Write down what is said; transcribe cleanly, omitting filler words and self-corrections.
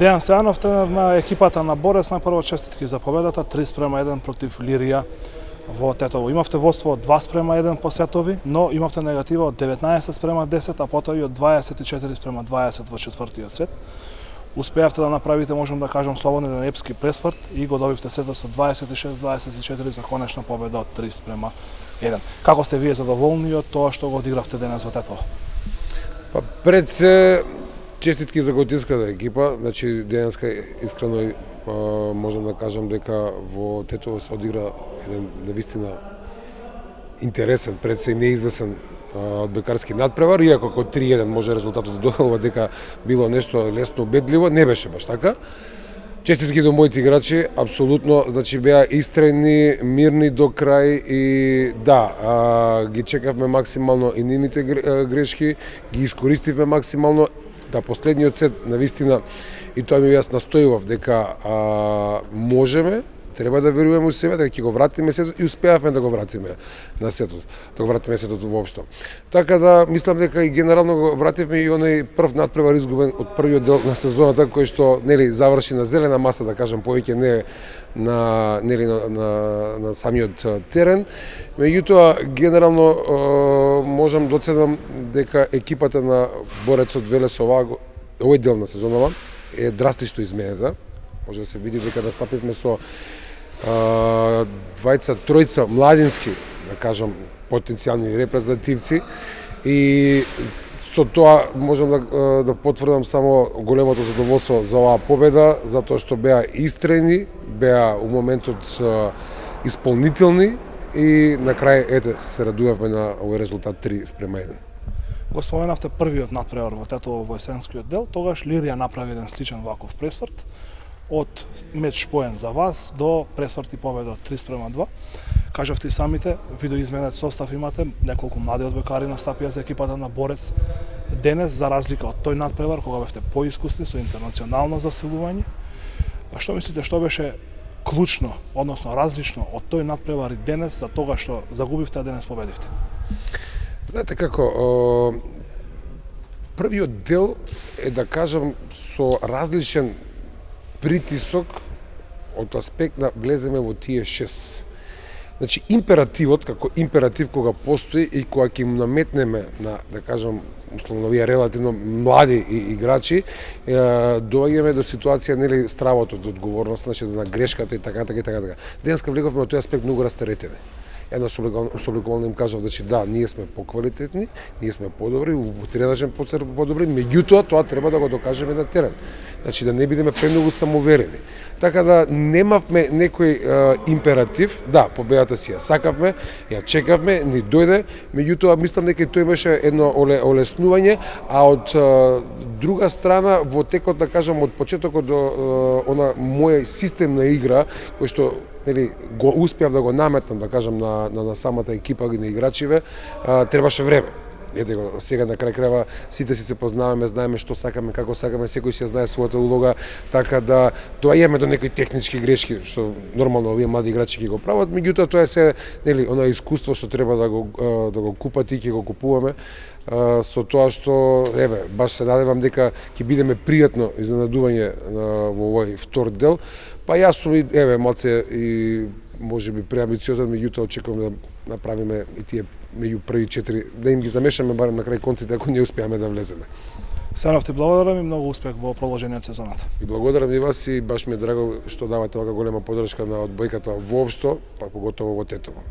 Дејан Стојанов, тренер на екипата на Борец, најпрво честитки за победата 3:1 против Лирија во Тетово. Имавте водство од 2:1 по сетови, но имавте негатива од 19:10, а потоа и од 24:20 во четвртиот сет. Успеавте да направите, можам да кажам, слободен епски пресврт и го добивте сетот со 26-24 за конечна победа од 3:1. Како сте вие задоволни од тоа што го одигравте денес во Тетово? Па пред се честитки за готинската екипа, значи денеска искрено можам да кажам дека во Тетово се одигра еден навистина интересен, пред се неизвестен одбекарски надпревар, иако како 3:1 може резултатот да доделува дека било нешто лесно убедливо, не беше баш така. Честитки до моите играчи, апсолутно, значи беа истрени, мирни до крај и да, ги чекавме максимално и нивните грешки, ги искористивме максимално. Да, последниот сет, навистина, и тоа ми јас настојував дека можеме, треба да веруваме у себе, дека ќе го вратиме сетот и успеавме да го вратиме на сетот, да го вратиме сетот воопшто. Така да мислам дека и генерално го вративме и оној прв надпревар изгубен од првиот дел на сезоната кој што нели заврши на зелена маса, да кажам, повеќе не на нели на самиот терен. Меѓутоа генерално можам да оценам дека екипата на Борецот Велес овој дел на сезонава е драстично изменета. Може да се види дека настапивме со тројца младински, да кажам, потенцијални репрезентативци и со тоа можам да потврдам само големото задоволство за оваа победа, затоа што беа истрени, беа у моментот исполнителни и на крај ете се радувавме на овој резултат 3:1. Го споменавте првиот надпревар во Тетово во есенскиот дел, тогаш Лирија направи еден сличен ваков пресврт од меч поен за вас до пресврт и победа од 3:2. Кажавте и самите, видоизменет состав имате, неколку млади одбекари настапија за екипата на Борец денес, за разлика од тој надпревар кога бевте поискусни со интернационално засилување. А што мислите, што беше клучно, односно различно од тој надпревар и денес за тога што загубивте, а денес победивте? Знаете како, првиот дел е, да кажам, со различен притисок од аспект на влеземе во тие 6. Значи, императивот, како императив кога постои и кога ќе им наметнеме на, да кажам, условно вие релативно млади играчи, доаѓаме до ситуација, нели, стравот од одговорност, значи на грешката и така. Денеска влеговме од тој аспект многу растаретени. Еднаш обликувално им кажав, значи да, ние сме поквалитетни, ние сме подобри, у тренажен процес подобри, меѓутоа тоа треба да го докажеме на терен. Значи да не бидеме премногу самоуверени. Така да немавме некој императив, да, победата си ја сакавме, ја чекавме, ни дојде, меѓутоа мислам дека тој беше едно олеснување, а од друга страна во текот, да кажам, од почетокот до она мој систем на игра кој што нели го успеав да го наметнам, да кажам, на самата екипа и на играчиве, требаше време. Ете го, сега на крај крајва сите си се познаваме, знаеме што сакаме, како сакаме, секој си ја знае својата улога, така да доаѓаме до некои технички грешки што нормално овие млади играчи ќе го прават, меѓутоа тоа е се нели она искуство што треба да го купат и ќе го купуваме. Со тоа што баш се надевам дека ќе бидеме пријатно изненадување во овој втор дел. Па јас сум малце и можеби преамбициозен, меѓутоа очекувам да направиме и тие меѓу први 4, да им ги замешаме барем на крај конците ако не успеаме да влеземе. Стојанов, ти благодарам и многу успех во продолжениот сезоната. И благодарам и вас и баш ми е драго што давате овака голема поддршка на одбојката воопшто, па поготово во Тетово.